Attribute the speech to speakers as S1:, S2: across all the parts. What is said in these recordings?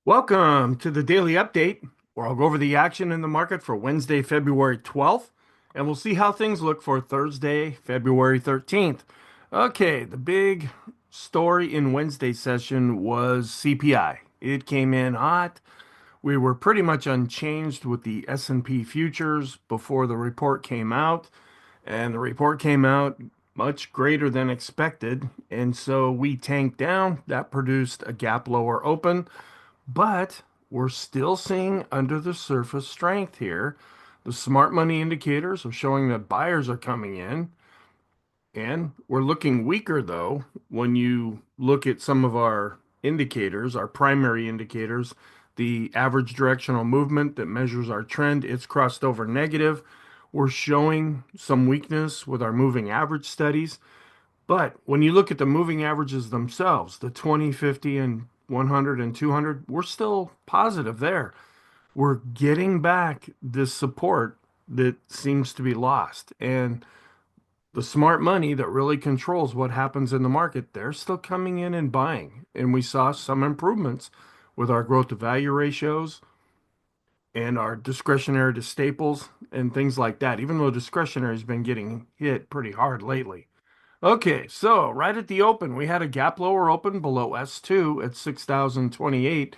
S1: Welcome to the daily update, where I'll go over the action in the market for Wednesday, February 12th, and we'll see how things look for Thursday, February 13th. Okay, the big story in Wednesday's session was CPI. It came in hot. We were pretty much unchanged with the S&P futures before the report came out, and the report came out much greater than expected, and so we tanked down. That produced a gap lower open. But we're still seeing under the surface strength here. The smart money indicators are showing that buyers are coming in, and we're looking weaker though when you look at some of our indicators, our primary indicators, the average directional movement that measures our trend, it's crossed over negative. We're showing some weakness with our moving average studies. But when you look at the moving averages themselves, the 20, 50, and 100 and 200, we're still positive there. We're getting back this support that seems to be lost. And the smart money that really controls what happens in the market, they're still coming in and buying. And we saw some improvements with our growth to value ratios and our discretionary to staples and things like that, even though discretionary has been getting hit pretty hard lately. Okay, so right at the open, we had a gap lower open below S2 at 6,028,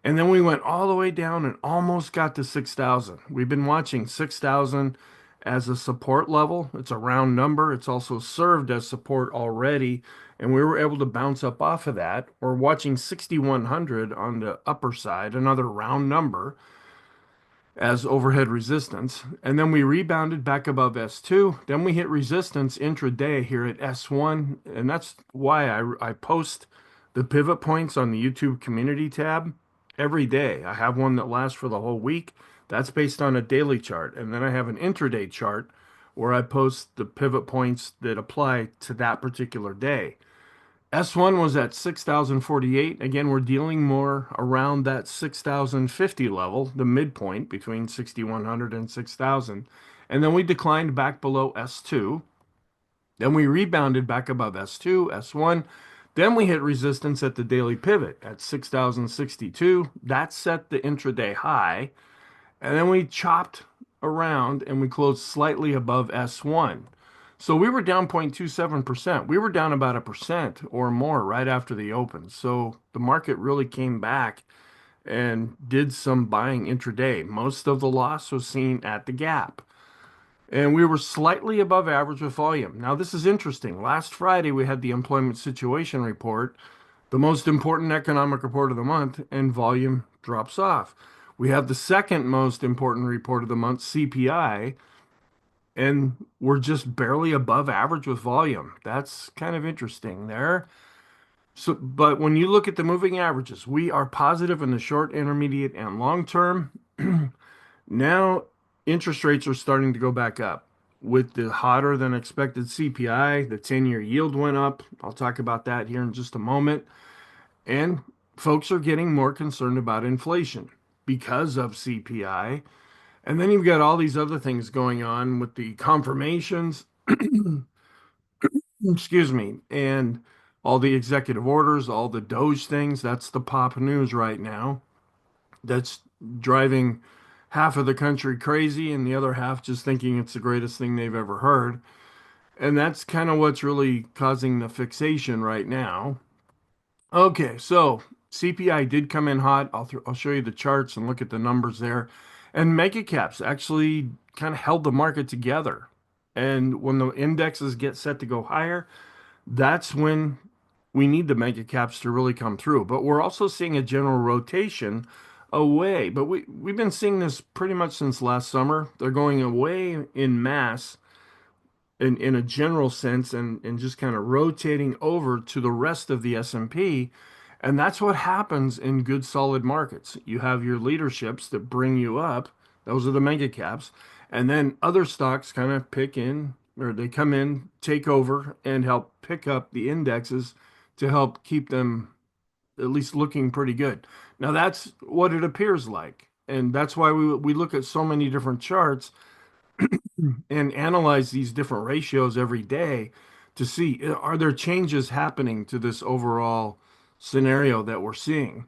S1: and then we went all the way down and almost got to 6,000. We've been watching 6,000 as a support level. It's a round number. It's also served as support already, and we were able to bounce up off of that. We're watching 6,100 on the upper side, another round number as overhead resistance. And then we rebounded back above S2. Then we hit resistance intraday here at S1. And that's why I post the pivot points on the YouTube community tab every day. I have one that lasts for the whole week. That's based on a daily chart. And then I have an intraday chart where I post the pivot points that apply to that particular day. S1 was at 6,048. Again, we're dealing more around that 6,050 level, the midpoint between 6,100 and 6,000. And then we declined back below S2. Then we rebounded back above S2, S1. Then we hit resistance at the daily pivot at 6,062. That set the intraday high. And then we chopped around and we closed slightly above S1. So we were down 0.27%. We were down about 1% or more right after the open. So the market really came back and did some buying intraday. Most of the loss was seen at the gap. And we were slightly above average with volume. Now, this is interesting. Last Friday, we had the employment situation report, the most important economic report of the month, and volume drops off. We have the second most important report of the month, CPI, and we're just barely above average with volume. That's kind of interesting there. So, but when you look at the moving averages, we are positive in the short, intermediate, and long term. Now, interest rates are starting to go back up. With the hotter than expected CPI, the 10-year yield went up. I'll talk about that here in just a moment. And folks are getting more concerned about inflation because of CPI. And then you've got all these other things going on with the confirmations, excuse me, and all the executive orders, all the Doge things. That's the pop news right now. That's driving half of the country crazy and the other half just thinking it's the greatest thing they've ever heard. And that's kind of what's really causing the fixation right now. Okay, so CPI did come in hot. I'll show you the charts and look at the numbers there. And mega caps actually kind of held the market together. And when the indexes get set to go higher, that's when we need the mega caps to really come through. But we're also seeing a general rotation away. But we've been seeing this pretty much since last summer. They're going away in mass in a general sense and just kind of rotating over to the rest of the S&P. And that's what happens in good solid markets. You have your leaderships that bring you up. Those are the mega caps. And then other stocks kind of pick in, or they come in, take over, and help pick up the indexes to help keep them at least looking pretty good. Now, that's what it appears like. And that's why we look at so many different charts and analyze these different ratios every day to see are there changes happening to this overall scenario that we're seeing.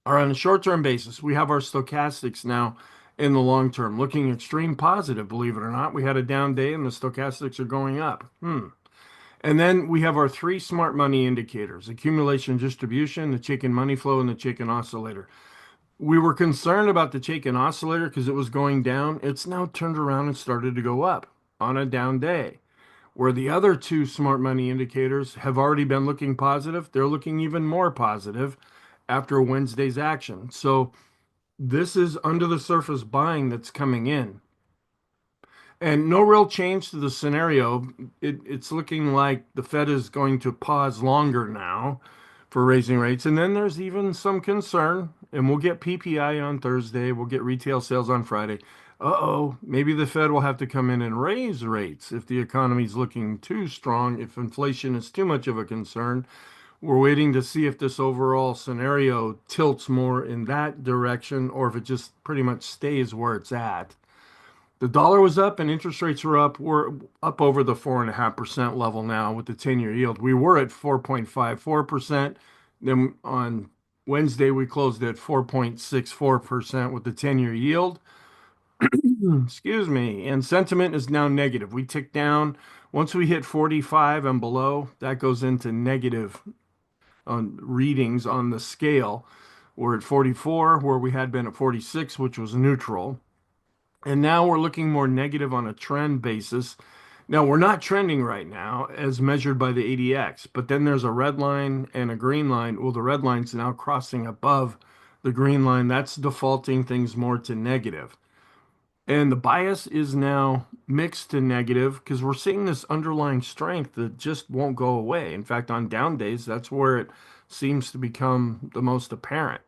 S1: Or on a short-term basis, we have our stochastics now in the long term, looking extreme positive, believe it or not. We had a down day and the stochastics are going up. And then we have our three smart money indicators: accumulation, distribution, the Chaikin money flow, and the Chaikin oscillator. We were concerned about the Chaikin oscillator because it was going down. It's now turned around and started to go up on a down day. Where the other two smart money indicators have already been looking positive, they're looking even more positive after Wednesday's action. So this is under the surface buying that's coming in. And no real change to the scenario. It's looking like the Fed is going to pause longer now for raising rates. And then there's even some concern, and we'll get PPI on Thursday, we'll get retail sales on Friday. Uh-oh, maybe the Fed will have to come in and raise rates if the economy's looking too strong, if inflation is too much of a concern. We're waiting to see if this overall scenario tilts more in that direction or if it just pretty much stays where it's at. The dollar was up and interest rates were up. We're up over the 4.5% level now with the 10-year yield. We were at 4.54%. Then on Wednesday, we closed at 4.64% with the 10-year yield. Excuse me. And sentiment is now negative. We ticked down. Once we hit 45 and below, that goes into negative on readings on the scale. We're at 44, where we had been at 46, which was neutral. And now we're looking more negative on a trend basis. Now, we're not trending right now as measured by the ADX, but then there's a red line and a green line. Well, the red line's now crossing above the green line. That's defaulting things more to negative. And the bias is now mixed to negative because we're seeing this underlying strength that just won't go away. In fact, on down days, that's where it seems to become the most apparent.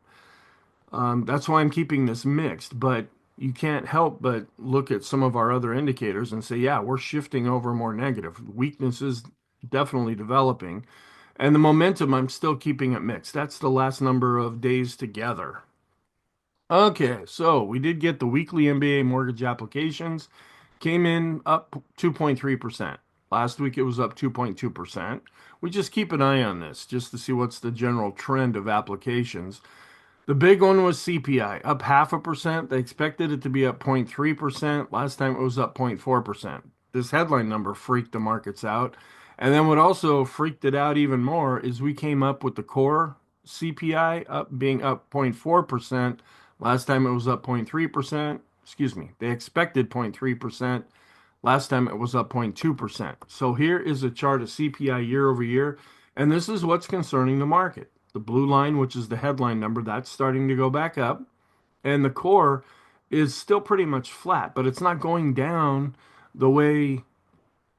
S1: That's why I'm keeping this mixed, but you can't help but look at some of our other indicators and say, yeah, we're shifting over more negative. Weakness is definitely developing. And the momentum, I'm still keeping it mixed. That's the last number of days together. Okay, so we did get the weekly MBA mortgage applications, came in up 2.3%. Last week it was up 2.2%. We just keep an eye on this just to see what's the general trend of applications. The big one was CPI, up 0.5%. They expected it to be up 0.3%. Last time it was up 0.4%. This headline number freaked the markets out. And then what also freaked it out even more is we came up with the core CPI up being up 0.4%. Last time it was up 0.3%. Excuse me. They expected 0.3%. Last time it was up 0.2%. So here is a chart of CPI year over year. And this is what's concerning the market. The blue line, which is the headline number, that's starting to go back up. And the core is still pretty much flat, but it's not going down the way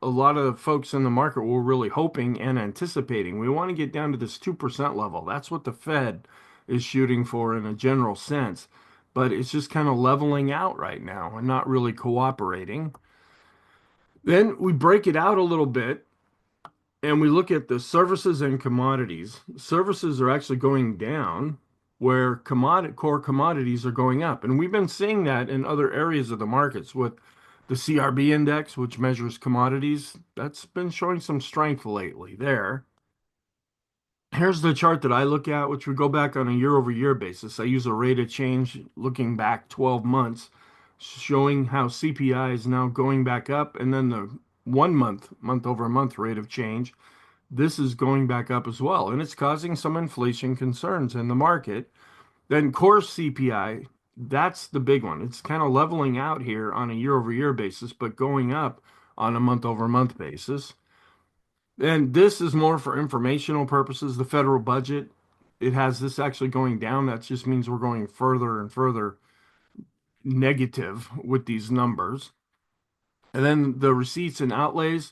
S1: a lot of folks in the market were really hoping and anticipating. We want to get down to this 2% level. That's what the Fed is shooting for in a general sense. But it's just kind of leveling out right now and not really cooperating. Then we break it out a little bit and we look at the services and commodities. Services are actually going down where core commodities are going up. And we've been seeing that in other areas of the markets with the CRB index, which measures commodities. That's been showing some strength lately there. Here's the chart that I look at, which we go back on a year over year basis. I use a rate of change looking back 12 months, showing how CPI is now going back up. And then the 1 month, month over month rate of change, this is going back up as well. And it's causing some inflation concerns in the market. Then core CPI, that's the big one. It's kind of leveling out here on a year over year basis, but going up on a month over month basis. And this is more for informational purposes. The federal budget, it has this actually going down. That just means we're going further and further negative with these numbers. And then the receipts and outlays,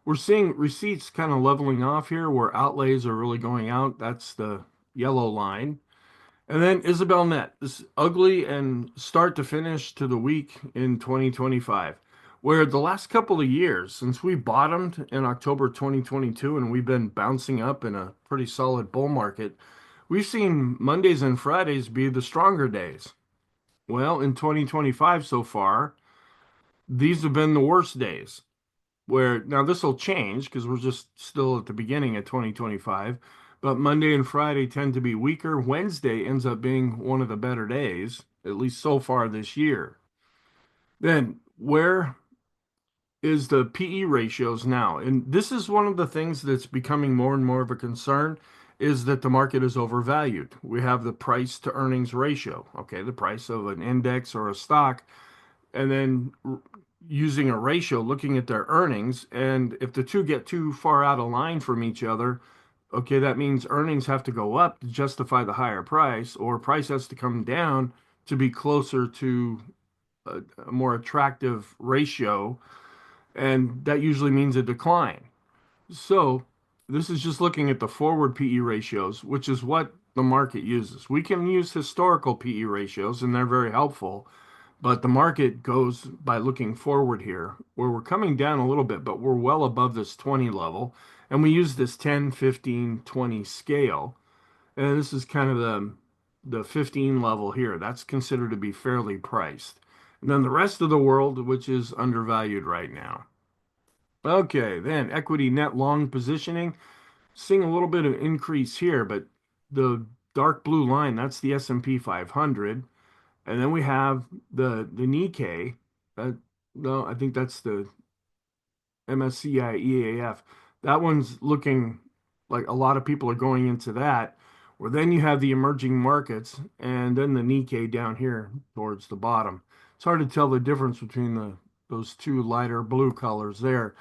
S1: we're seeing receipts kind of leveling off here where outlays are really going out. That's the yellow line. And then Isabel Net, this ugly and start to finish to the week in 2025, where the last couple of years, since we bottomed in October 2022 and we've been bouncing up in a pretty solid bull market, we've seen Mondays and Fridays be the stronger days. Well, in 2025 so far, these have been the worst days. Where now this will change because we're just still at the beginning of 2025. but Monday and Friday tend to be weaker. Wednesday ends up being one of the better days, at least so far this year. Then, where is the PE ratios now? And this is one of the things that's becoming more and more of a concern is that the market is overvalued. We have the price to earnings ratio, okay, the price of an index or a stock, and then using a ratio, looking at their earnings. And if the two get too far out of line from each other, okay, that means earnings have to go up to justify the higher price, or price has to come down to be closer to a more attractive ratio, and that usually means a decline. So this is just looking at the forward PE ratios, which is what the market uses. We can use historical PE ratios, and they're very helpful, but the market goes by looking forward here, where we're coming down a little bit, but we're well above this 20 level, and we use this 10, 15, 20 scale. And this is kind of the 15 level here. That's considered to be fairly priced. And then the rest of the world, which is undervalued right now. Okay, then equity net long positioning, seeing a little bit of increase here, but the dark blue line, that's the S&P 500. And then we have the Nikkei. No, I think that's the MSCI EAF. That one's looking like a lot of people are going into that. Where then you have the emerging markets and then the Nikkei down here towards the bottom. It's hard to tell the difference between those two lighter blue colors there.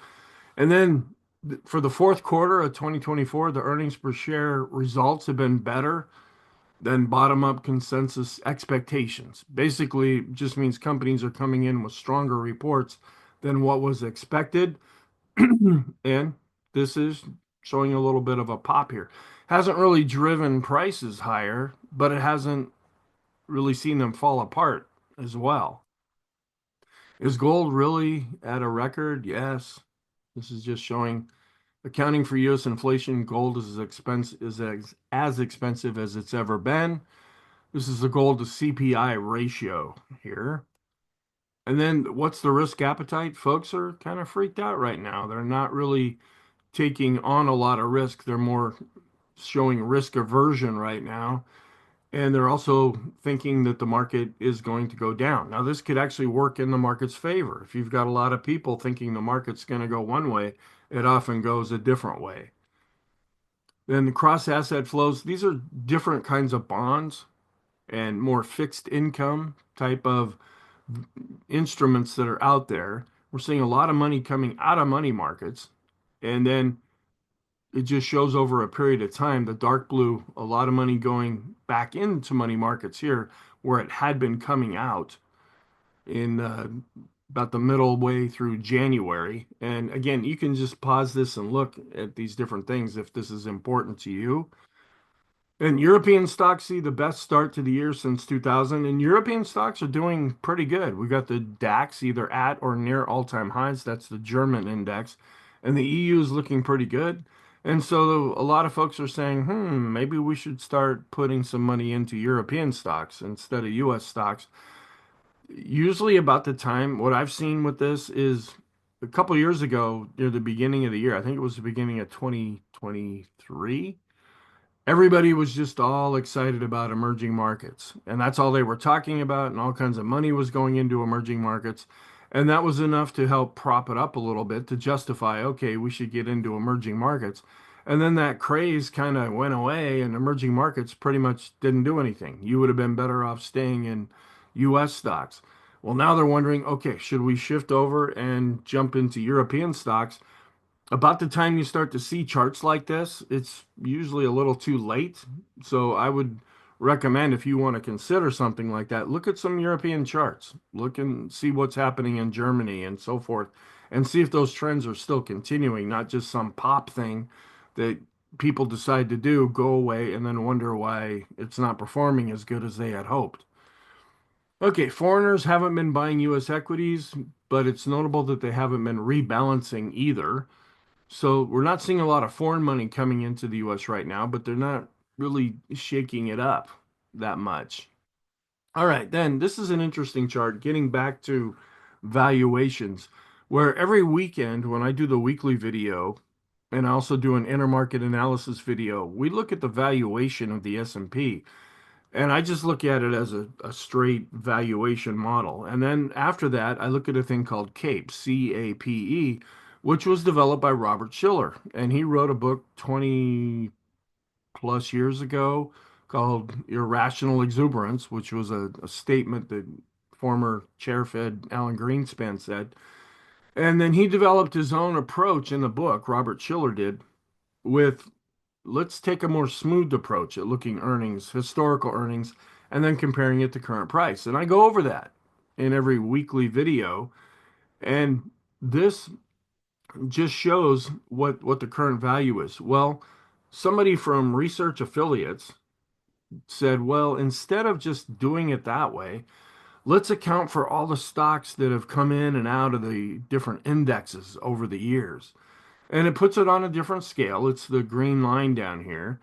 S1: And then for the fourth quarter of 2024, the earnings per share results have been better than bottom up consensus expectations. Basically, it just means companies are coming in with stronger reports than what was expected. And this is showing a little bit of a pop here. Hasn't really driven prices higher, but it hasn't really seen them fall apart as well. Is gold really at a record? Yes. This is just showing accounting for US inflation, gold is as expensive as it's ever been. This is the gold to CPI ratio here. And then what's the risk appetite? Folks are kind of freaked out right now. They're not really taking on a lot of risk. They're more showing risk aversion right now. And they're also thinking that the market is going to go down. Now, this could actually work in the market's favor. If you've got a lot of people thinking the market's going to go one way, it often goes a different way. Then the cross asset flows, these are different kinds of bonds and more fixed income type of instruments that are out there. We're seeing a lot of money coming out of money markets. And then it just shows over a period of time, the dark blue, a lot of money going back into money markets here where it had been coming out in about the middle way through January. And again, you can just pause this and look at these different things if this is important to you. And European stocks see the best start to the year since 2000, and European stocks are doing pretty good. We got the DAX either at or near all-time highs. That's the German index, and the EU is looking pretty good. And so a lot of folks are saying, maybe we should start putting some money into European stocks instead of US stocks. Usually about the time, what I've seen with this is a couple years ago, near the beginning of the year, I think it was the beginning of 2023, everybody was just all excited about emerging markets. And that's all they were talking about. And all kinds of money was going into emerging markets. And that was enough to help prop it up a little bit to justify, okay, we should get into emerging markets. And then that craze kind of went away, and emerging markets pretty much didn't do anything. You would have been better off staying in US stocks. Well, now they're wondering, okay, should we shift over and jump into European stocks? About the time you start to see charts like this, it's usually a little too late. So I would recommend, if you want to consider something like that, look at some European charts. Look and see what's happening in Germany and so forth, and see if those trends are still continuing, not just some pop thing that people decide to do, go away, and then wonder why it's not performing as good as they had hoped. Okay, foreigners haven't been buying US equities, but it's notable that they haven't been rebalancing either. So we're not seeing a lot of foreign money coming into the US right now, but they're not really shaking it up that much. All right, then this is an interesting chart, getting back to valuations, where every weekend when I do the weekly video, and I also do an intermarket analysis video. We look at the valuation of the S&P, and I just look at it as a straight valuation model. And then after that, I look at a thing called CAPE, CAPE, which was developed by Robert Shiller. And he wrote a book 20 plus years ago called Irrational Exuberance, which was a statement that former chair Fed Alan Greenspan said. And then he developed his own approach in the book, Robert Shiller did, with let's take a more smoothed approach at looking earnings, historical earnings, and then comparing it to current price. And I go over that in every weekly video. And this just shows what the current value is. Well, somebody from Research Affiliates said, well, instead of just doing it that way, let's account for all the stocks that have come in and out of the different indexes over the years. And it puts it on a different scale. It's the green line down here.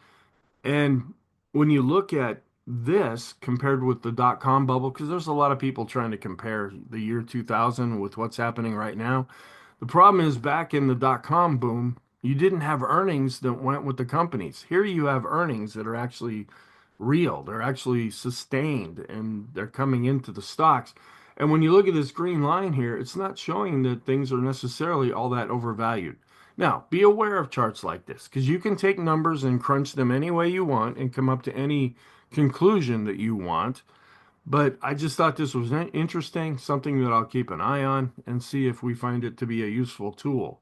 S1: And when you look at this compared with the dot-com bubble, because there's a lot of people trying to compare the year 2000 with what's happening right now. The problem is back in the dot-com boom, you didn't have earnings that went with the companies. Here you have earnings that are actually real. They're actually sustained and they're coming into the stocks. And when you look at this green line here, it's not showing that things are necessarily all that overvalued. Now, be aware of charts like this because you can take numbers and crunch them any way you want and come up to any conclusion that you want. But I just thought this was interesting, something that I'll keep an eye on and see if we find it to be a useful tool.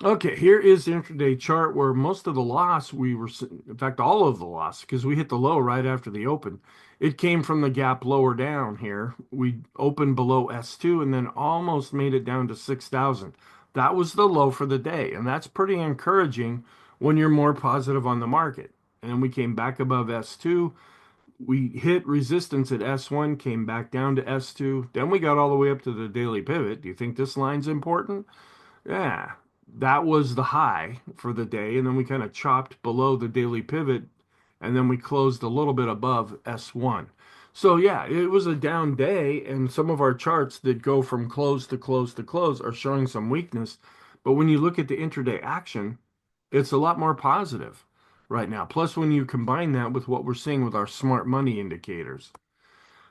S1: Okay, here is the intraday chart where most of the loss in fact, all of the loss, because we hit the low right after the open. It came from the gap lower down here. We opened below S2 and then almost made it down to 6,000. That was the low for the day, and that's pretty encouraging when you're more positive on the market. And we came back above S2. We hit resistance at S1, came back down to S2. Then we got all the way up to the daily pivot. Do you think this line's important? Yeah, that was the high for the day. And then we kind of chopped below the daily pivot. And then we closed a little bit above S1. So, yeah, it was a down day. And some of our charts that go from close to close to close are showing some weakness. But when you look at the intraday action, it's a lot more positive right now. Plus, when you combine that with what we're seeing with our smart money indicators.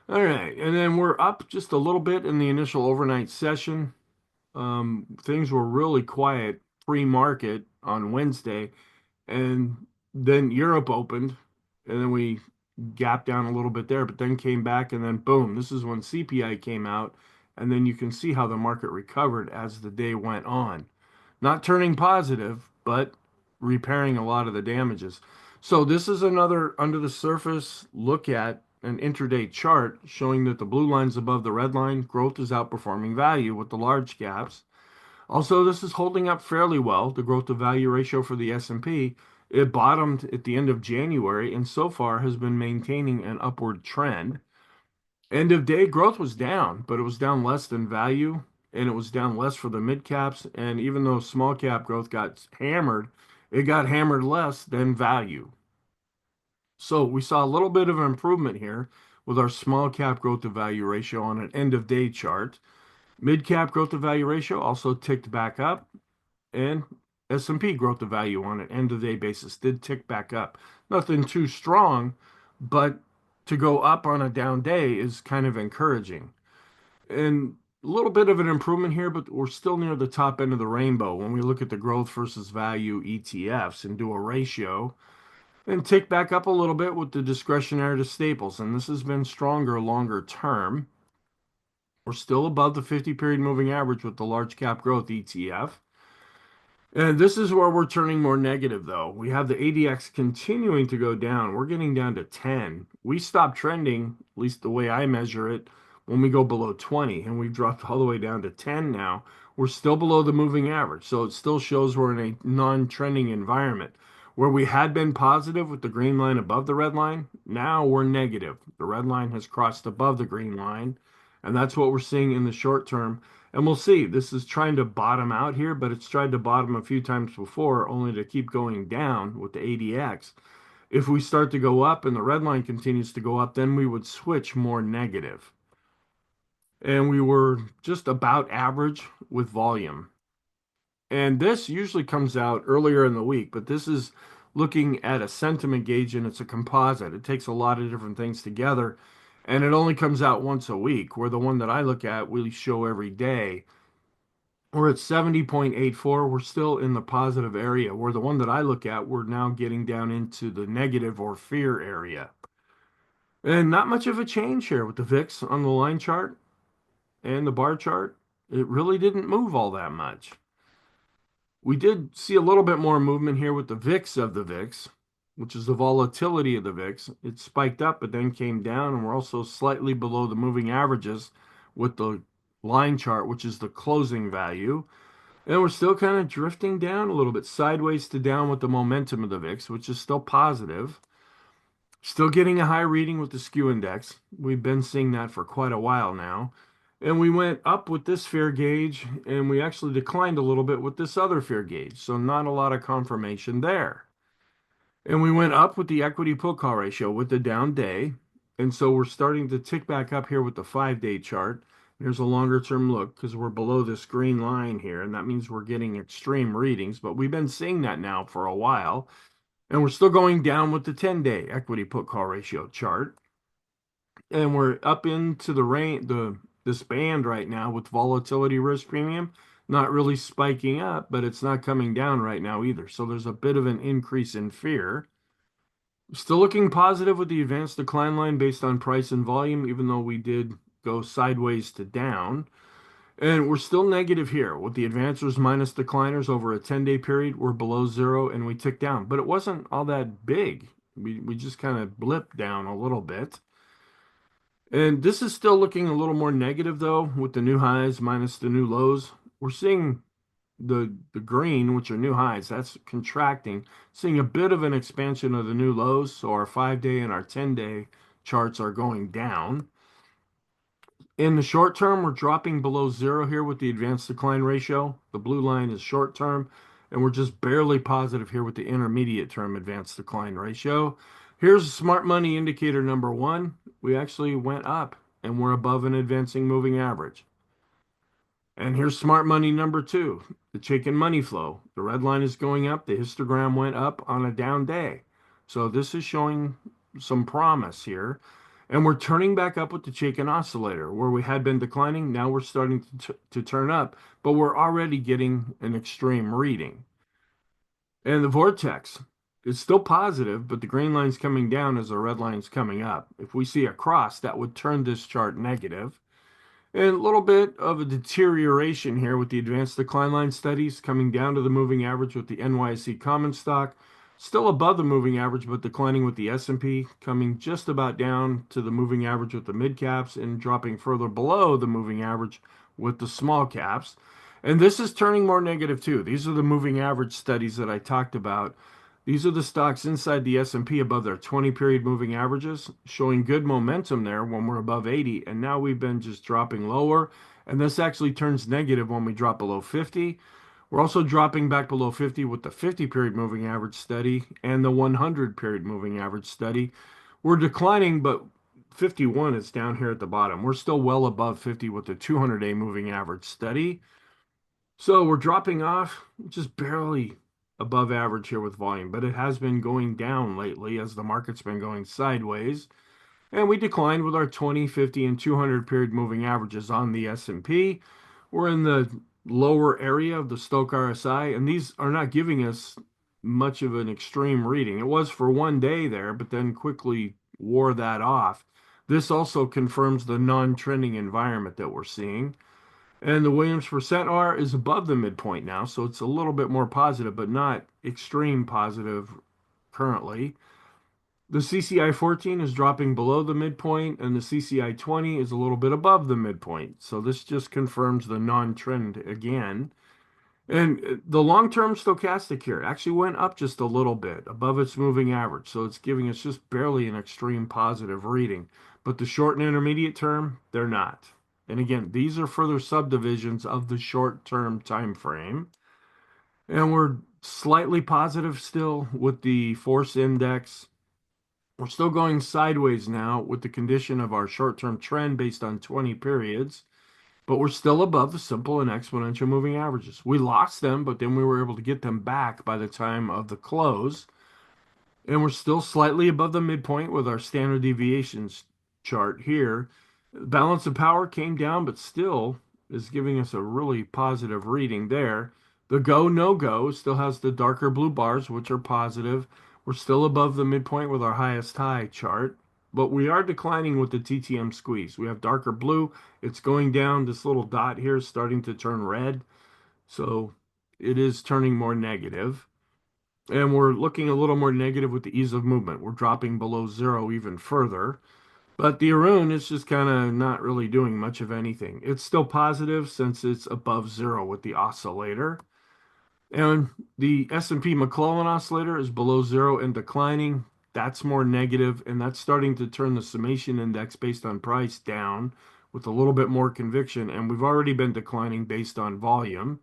S1: All right. And then we're up just a little bit in the initial overnight session. Things were really quiet pre-market on Wednesday, and then Europe opened, and then we gapped down a little bit there, but then came back, and then boom, this is when CPI came out, and then you can see how the market recovered as the day went on. Not turning positive, but repairing a lot of the damages. So this is another under the surface look at an intraday chart showing that the blue line's above the red line. Growth is outperforming value with the large gaps. Also, this is holding up fairly well. The growth to value ratio for the S&P, it bottomed at the end of January and so far has been maintaining an upward trend. End of day growth was down, but it was down less than value and it was down less for the mid caps. And even though small cap growth got hammered, it got hammered less than value. So we saw a little bit of an improvement here with our small cap growth to value ratio on an end of day chart. Mid cap growth to value ratio also ticked back up, and S&P growth to value on an end of day basis did tick back up. Nothing too strong, but to go up on a down day is kind of encouraging. And a little bit of an improvement here, but we're still near the top end of the rainbow when we look at the growth versus value ETFs and do a ratio and tick back up a little bit with the discretionary to staples. And this has been stronger longer term. We're still above the 50-period moving average with the large cap growth ETF. And this is where we're turning more negative, though. We have the ADX continuing to go down. We're getting down to 10. We stopped trending, at least the way I measure it, when we go below 20, and we've dropped all the way down to 10 now. We're still below the moving average, so it still shows we're in a non-trending environment. Where we had been positive with the green line above the red line, now we're negative. The red line has crossed above the green line, and that's what we're seeing in the short term. And we'll see. This is trying to bottom out here, but it's tried to bottom a few times before, only to keep going down with the ADX. If we start to go up and the red line continues to go up, then we would switch more negative. And we were just about average with volume. And this usually comes out earlier in the week, but this is looking at a sentiment gauge and it's a composite. It takes a lot of different things together and it only comes out once a week, where the one that I look at we show every day. We're at 70.84. We're still in the positive area, where the one that I look at, we're now getting down into the negative or fear area. And not much of a change here with the VIX on the line chart and the bar chart. It really didn't move all that much. We did see a little bit more movement here with the VIX of the VIX, which is the volatility of the VIX. It spiked up but then came down, and we're also slightly below the moving averages with the line chart, which is the closing value. And we're still kind of drifting down a little bit, sideways to down with the momentum of the VIX, which is still positive. Still getting a high reading with the skew index. We've been seeing that for quite a while now. And we went up with this fear gauge, and we actually declined a little bit with this other fear gauge. So not a lot of confirmation there. And we went up with the equity put call ratio with the down day. And so we're starting to tick back up here with the 5-day chart. Here's a longer term look because we're below this green line here, and that means we're getting extreme readings. But we've been seeing that now for a while. And we're still going down with the 10-day equity put call ratio chart. And we're up into the range, this band right now with volatility risk premium, not really spiking up, but it's not coming down right now either. So there's a bit of an increase in fear. Still looking positive with the advanced decline line based on price and volume, even though we did go sideways to down. And we're still negative here with the advancers minus decliners over a 10-day period. We're below zero and we tick down, but it wasn't all that big. We just kind of blipped down a little bit. And this is still looking a little more negative though, with the new highs minus the new lows. We're seeing the green, which are new highs, that's contracting, seeing a bit of an expansion of the new lows. So our 5-day and our 10-day charts are going down. In the short term, we're dropping below zero here with the advanced decline ratio. The blue line is short term, and we're just barely positive here with the intermediate term advanced decline ratio. Here's smart money indicator number one. We actually went up and we're above an advancing moving average. And here's smart money number two, the chicken money flow. The red line is going up. The histogram went up on a down day. So this is showing some promise here. And we're turning back up with the chicken oscillator. Where we had been declining, now we're starting to turn up, but we're already getting an extreme reading. And the vortex is still positive, but the green line's coming down as the red line's coming up. If we see a cross, that would turn this chart negative. And a little bit of a deterioration here with the advanced decline line studies coming down to the moving average with the NYSE common stock. Still above the moving average, but declining with the S&P, coming just about down to the moving average with the mid caps and dropping further below the moving average with the small caps. And this is turning more negative too. These are the moving average studies that I talked about. These are the stocks inside the S&P above their 20-period moving averages, showing good momentum there when we're above 80, and now we've been just dropping lower, and this actually turns negative when we drop below 50. We're also dropping back below 50 with the 50-period moving average study and the 100-period moving average study. We're declining, but 51 is down here at the bottom. We're still well above 50 with the 200-day moving average study. So we're dropping off just barely above average here with volume, but it has been going down lately as the market's been going sideways. And we declined with our 20, 50, and 200 period moving averages on the S&P. We're in the lower area of the Stochk RSI, and these are not giving us much of an extreme reading. It was for one day there, but then quickly wore that off. This also confirms the non-trending environment that we're seeing. And the Williams percent R is above the midpoint now, so it's a little bit more positive, but not extreme positive currently. The CCI 14 is dropping below the midpoint, and the CCI 20 is a little bit above the midpoint. So this just confirms the non-trend again. And the long-term stochastic here actually went up just a little bit above its moving average. So it's giving us just barely an extreme positive reading. But the short and intermediate term, they're not. And again, these are further subdivisions of the short-term time frame. And we're slightly positive still with the force index. We're still going sideways now with the condition of our short-term trend based on 20 periods. but we're still above the simple and exponential moving averages. We lost them, but then we were able to get them back by the time of the close. And we're still slightly above the midpoint with our standard deviations chart here. Balance of power came down, but still is giving us a really positive reading there. The go, no go still has the darker blue bars, which are positive. We're still above the midpoint with our highest high chart, but we are declining with the TTM squeeze. We have darker blue. It's going down. This little dot here is starting to turn red. So it is turning more negative. And we're looking a little more negative with the ease of movement. We're dropping below zero even further. But the Arun is just kind of not really doing much of anything. It's still positive since it's above zero with the oscillator. And the S&P McClellan oscillator is below zero and declining. That's more negative, and that's starting to turn the summation index based on price down with a little bit more conviction. And we've already been declining based on volume.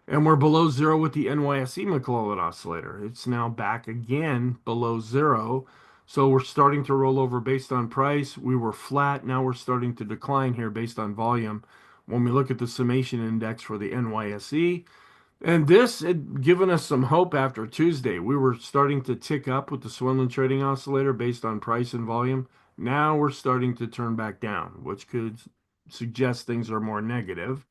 S1: And we're below zero with the NYSE McClellan oscillator. It's now back again below zero. So we're starting to roll over based on price. We were flat. Now we're starting to decline here based on volume. When we look at the summation index for the NYSE, and this had given us some hope after Tuesday. We were starting to tick up with the Swenlin trading oscillator based on price and volume. Now we're starting to turn back down, which could suggest things are more negative.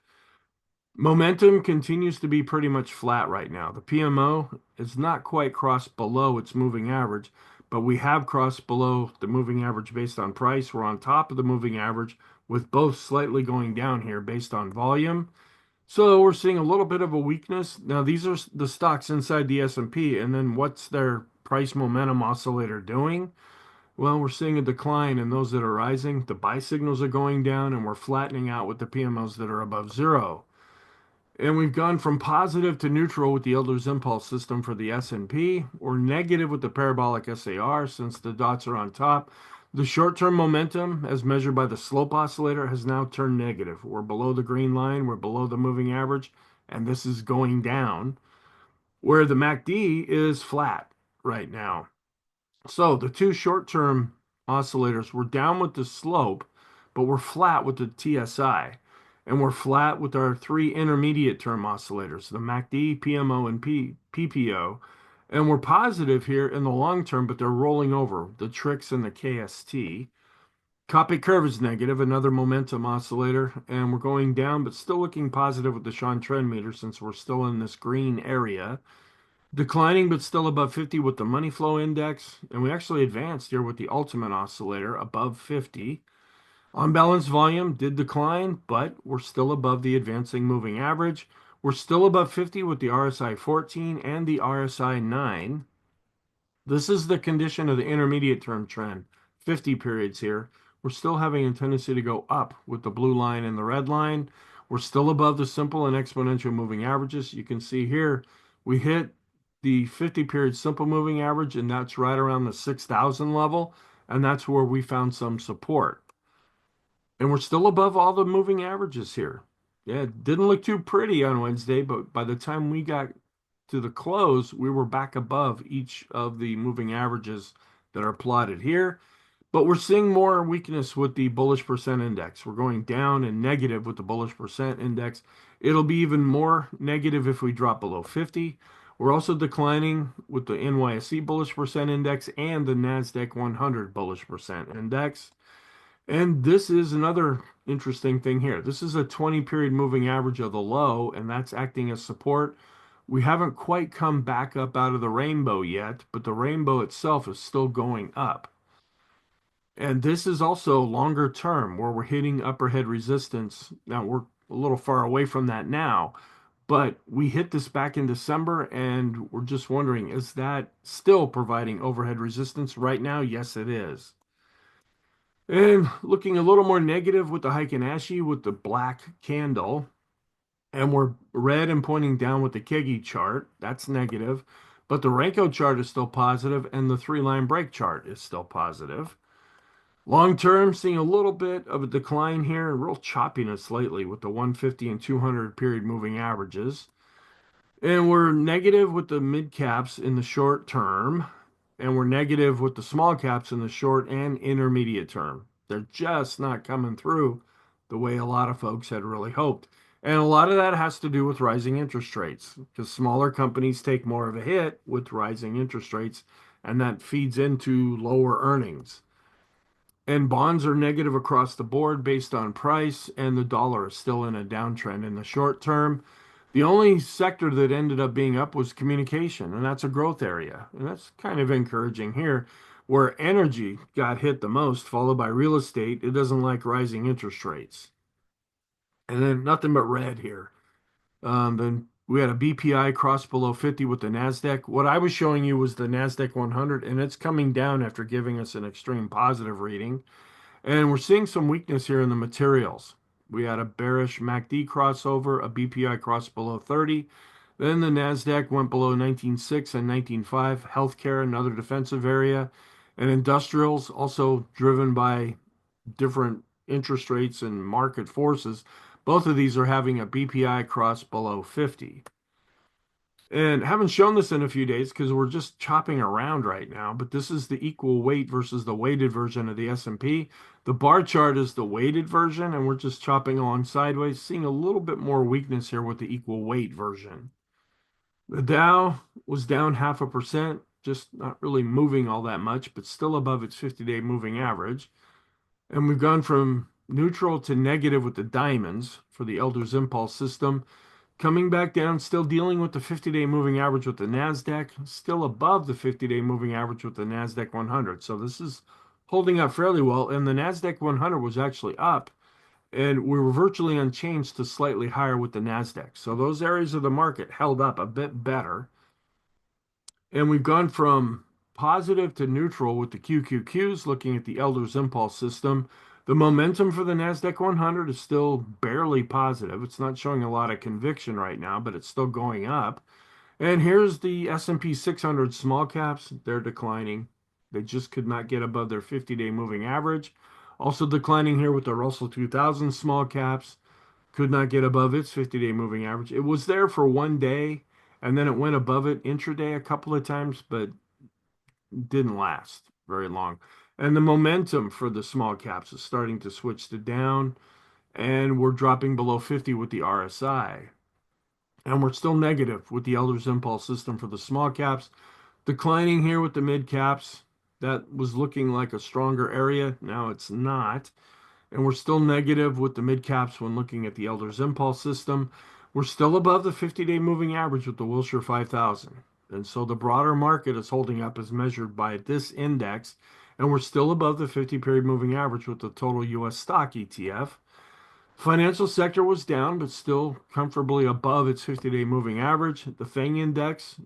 S1: Momentum continues to be pretty much flat right now. The PMO is not quite crossed below its moving average, but we have crossed below the moving average based on price. We're on top of the moving average with both slightly going down here based on volume. So we're seeing a little bit of a weakness. Now these are the stocks inside the S&P, and then what's their price momentum oscillator doing? Well, we're seeing a decline in those that are rising. The buy signals are going down, and we're flattening out with the PMOs that are above zero. And we've gone from positive to neutral with the Elder's Impulse system for the S&P, or negative with the parabolic SAR since the dots are on top. The short-term momentum, as measured by the slope oscillator, has now turned negative. We're below the green line, we're below the moving average, and this is going down, where the MACD is flat right now. So the two short-term oscillators were down with the slope, but we're flat with the TSI. And we're flat with our three intermediate term oscillators, the MACD, PMO, and PPO. And we're positive here in the long term, but they're rolling over, the TRIX and the KST. Copy curve is negative, another momentum oscillator, and we're going down, but still looking positive with the Sean trend meter since we're still in this green area. Declining, but still above 50 with the money flow index. And we actually advanced here with the ultimate oscillator above 50. Unbalanced volume did decline, but we're still above the advancing moving average. We're still above 50 with the RSI 14 and the RSI 9. This is the condition of the intermediate term trend, 50 periods here. We're still having a tendency to go up with the blue line and the red line. We're still above the simple and exponential moving averages. You can see here we hit the 50 period simple moving average, and that's right around the 6,000 level, and that's where we found some support. And we're still above all the moving averages here. Yeah, it didn't look too pretty on Wednesday, but by the time we got to the close, we were back above each of the moving averages that are plotted here. But we're seeing more weakness with the bullish percent index. We're going down and negative with the bullish percent index. It'll be even more negative if we drop below 50. We're also declining with the NYSE bullish percent index and the NASDAQ 100 bullish percent index. And this is another interesting thing here. This is a 20 period moving average of the low, and that's acting as support. We haven't quite come back up out of the rainbow yet, but the rainbow itself is still going up. And this is also longer term where we're hitting upper head resistance. Now we're a little far away from that now, but we hit this back in December, and we're just wondering, is that still providing overhead resistance right now? Yes, it is. And looking a little more negative with the Heiken Ashi with the black candle. And we're red and pointing down with the Kegi chart. That's negative. But the Renko chart is still positive, and the three-line break chart is still positive. Long term, seeing a little bit of a decline here, real choppiness lately with the 150 and 200 period moving averages. And we're negative with the mid caps in the short term, and we're negative with the small caps in the short and intermediate term. They're just not coming through the way a lot of folks had really hoped. And a lot of that has to do with rising interest rates because smaller companies take more of a hit with rising interest rates, and that feeds into lower earnings. And bonds are negative across the board based on price, and the dollar is still in a downtrend in the short term. The only sector that ended up being up was communication, and that's a growth area. And that's kind of encouraging here, where energy got hit the most, followed by real estate. It doesn't like rising interest rates. And then nothing but red here. Then we had a BPI cross below 50 with the NASDAQ. What I was showing you was the NASDAQ 100, and it's coming down after giving us an extreme positive reading. And we're seeing some weakness here in the materials. We had a bearish MACD crossover, a BPI cross below 30. Then the NASDAQ went below 19.6 and 19.5. Healthcare, another defensive area. And industrials, also driven by different interest rates and market forces. Both of these are having a BPI cross below 50. And haven't shown this in a few days because we're just chopping around right now, but this is the equal weight versus the weighted version of the S&P. The bar chart is the weighted version, and we're just chopping along sideways, seeing a little bit more weakness here with the equal weight version. The Dow was down 0.5%, just not really moving all that much, but still above its 50-day moving average. And we've gone from neutral to negative with the diamonds for the Elder's Impulse system. Coming back down, still dealing with the 50-day moving average with the NASDAQ, still above the 50-day moving average with the NASDAQ 100. So this is holding up fairly well. And the NASDAQ 100 was actually up, and we were virtually unchanged to slightly higher with the NASDAQ. So those areas of the market held up a bit better. And we've gone from positive to neutral with the QQQs, looking at the Elder's Impulse system. The momentum for the NASDAQ 100 is still barely positive. It's not showing a lot of conviction right now, but it's still going up. And here's the S&P 600 small caps. They're declining. They just could not get above their 50-day moving average. Also declining here with the Russell 2000 small caps. Could not get above its 50-day moving average. It was there for one day, and then it went above it intraday a couple of times, but didn't last very long. And the momentum for the small caps is starting to switch to down, and we're dropping below 50 with the RSI. And we're still negative with the Elder's Impulse system for the small caps, declining here with the mid caps. That was looking like a stronger area. Now it's not. And we're still negative with the mid caps when looking at the Elder's Impulse system. We're still above the 50-day moving average with the Wilshire 5000. And so the broader market is holding up as measured by this index. And we're still above the 50-period moving average with the total U.S. stock ETF. Financial sector was down, but still comfortably above its 50-day moving average. The FANG index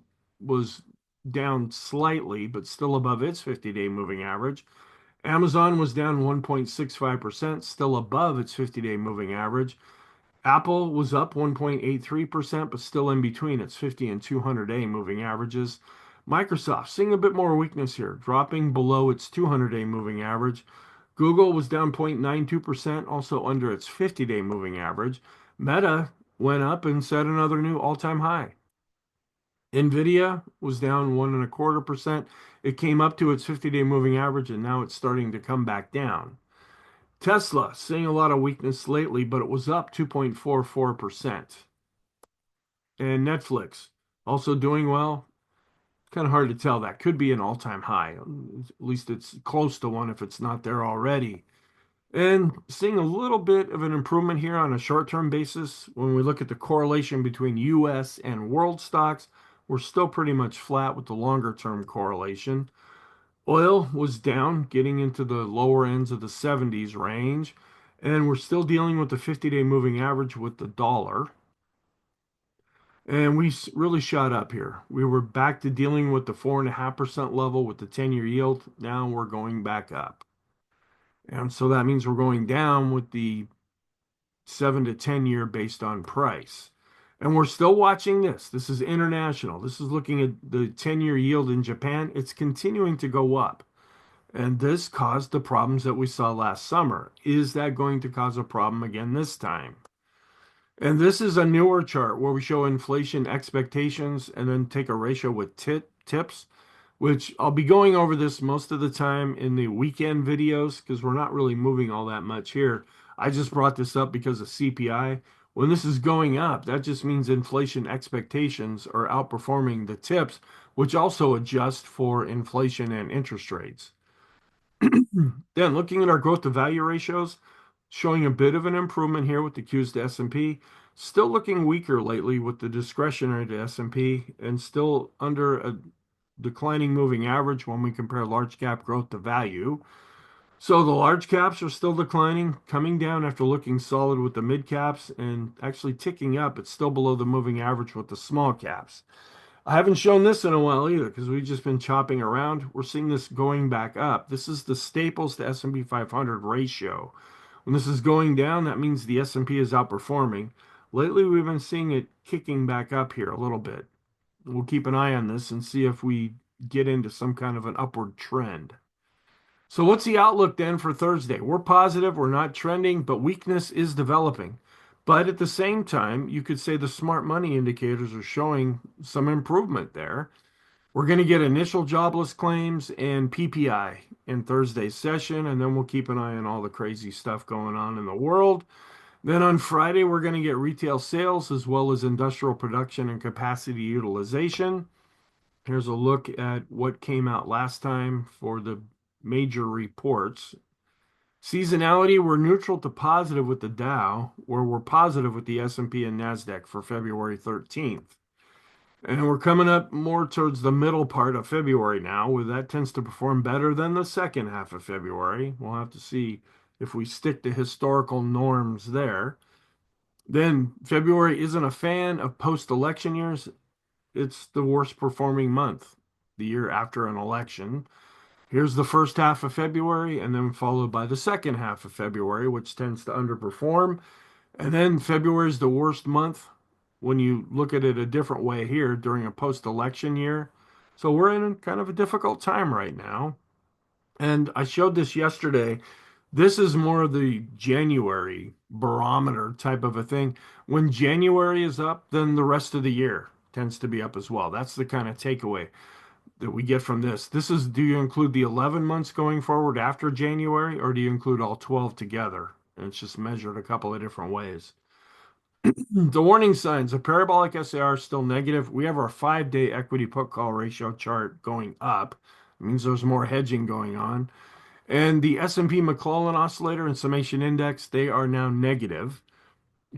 S1: was down slightly, but still above its 50-day moving average. Amazon was down 1.65%, still above its 50-day moving average. Apple was up 1.83%, but still in between its 50 and 200-day moving averages. Microsoft seeing a bit more weakness here, dropping below its 200-day moving average. Google was down 0.92%, also under its 50-day moving average. Meta went up and set another new all-time high. Nvidia was down 1.25%. It came up to its 50-day moving average, and now it's starting to come back down. Tesla seeing a lot of weakness lately, but it was up 2.44%. And Netflix also doing well. Kind of hard to tell. That could be an all-time high. At least it's close to one if it's not there already. And seeing a little bit of an improvement here on a short-term basis. When we look at the correlation between U.S. and world stocks, we're still pretty much flat with the longer-term correlation. Oil was down, getting into the lower ends of the 70s range. And we're still dealing with the 50-day moving average with the dollar. And we really shot up here. We were back to dealing with the 4.5% level with the 10-year yield. Now we're going back up. And so that means we're going down with the 7 to 10 year based on price. And we're still watching this. This is international. This is looking at the 10-year yield in Japan. It's continuing to go up. And this caused the problems that we saw last summer. Is that going to cause a problem again this time? And this is a newer chart where we show inflation expectations and then take a ratio with tips, which I'll be going over this most of the time in the weekend videos because we're not really moving all that much here. I just brought this up because of CPI. When this is going up, that just means inflation expectations are outperforming the tips, which also adjust for inflation and interest rates. Then looking at our growth to value ratios, showing a bit of an improvement here with the Qs to S&P, still looking weaker lately with the discretionary to S&P, and still under a declining moving average when we compare large cap growth to value. So the large caps are still declining, coming down after looking solid with the mid caps and actually ticking up. It's still below the moving average with the small caps. I haven't shown this in a while either because we've just been chopping around. We're seeing this going back up. This is the Staples to S&P 500 ratio. When this is going down, that means the S&P is outperforming. Lately, we've been seeing it kicking back up here a little bit. We'll keep an eye on this and see if we get into some kind of an upward trend. So what's the outlook then for Thursday? We're positive, we're not trending, but weakness is developing. But at the same time, you could say the smart money indicators are showing some improvement there. We're going to get initial jobless claims and PPI in Thursday's session, and then we'll keep an eye on all the crazy stuff going on in the world. Then on Friday, we're going to get retail sales as well as industrial production and capacity utilization. Here's a look at what came out last time for the major reports. Seasonality, we're neutral to positive with the Dow, where we're positive with the S&P and NASDAQ for February 13th. And we're coming up more towards the middle part of February now, where that tends to perform better than the second half of February. We'll have to see if we stick to historical norms there. Then February isn't a fan of post-election years. It's the worst performing month, the year after an election. Here's the first half of February, and then followed by the second half of February, which tends to underperform. And then February is the worst month when you look at it a different way here during a post-election year. So we're in kind of a difficult time right now. And I showed this yesterday. This is more of the January barometer type of a thing. When January is up, then the rest of the year tends to be up as well. That's the kind of takeaway that we get from this. This is, do you include the 11 months going forward after January, or do you include all 12 together? And it's just measured a couple of different ways. The warning signs, a parabolic SAR is still negative. We have our 5-day equity put call ratio chart going up. It means there's more hedging going on. And the S&P McClellan oscillator and summation index, they are now negative.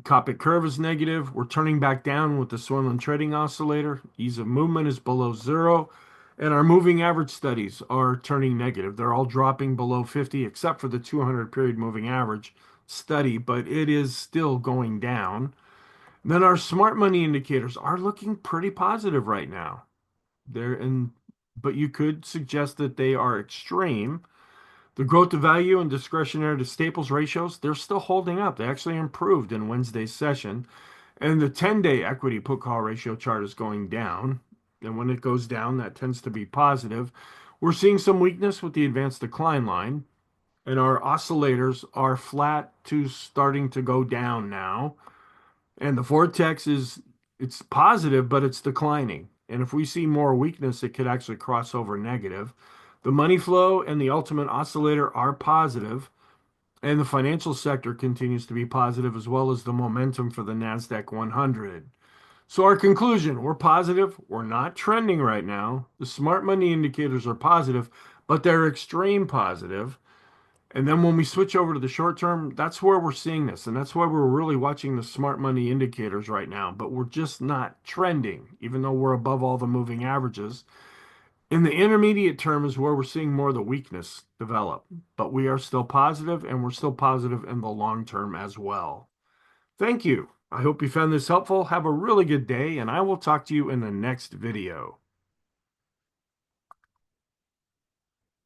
S1: Copic curve is negative. We're turning back down with the Swenlin trading oscillator. Ease of movement is below 0. And our moving average studies are turning negative. They're all dropping below 50, except for the 200 period moving average study, but it is still going down. Then our smart money indicators are looking pretty positive right now. But you could suggest that they are extreme. The growth to value and discretionary to staples ratios, they're still holding up. They actually improved in Wednesday's session. And the 10-day equity put call ratio chart is going down. And when it goes down, that tends to be positive. We're seeing some weakness with the advanced decline line. And our oscillators are flat to starting to go down now. And the vortex it's positive, but it's declining. And if we see more weakness, it could actually cross over negative. The money flow and the ultimate oscillator are positive, and the financial sector continues to be positive, as well as the momentum for the NASDAQ 100. So our conclusion, we're positive. We're not trending right now. The smart money indicators are positive, but they're extreme positive. And then when we switch over to the short term, that's where we're seeing this. And that's why we're really watching the smart money indicators right now. But we're just not trending, even though we're above all the moving averages. In the intermediate term is where we're seeing more of the weakness develop. But we are still positive, and we're still positive in the long term as well. Thank you. I hope you found this helpful. Have a really good day, and I will talk to you in the next video.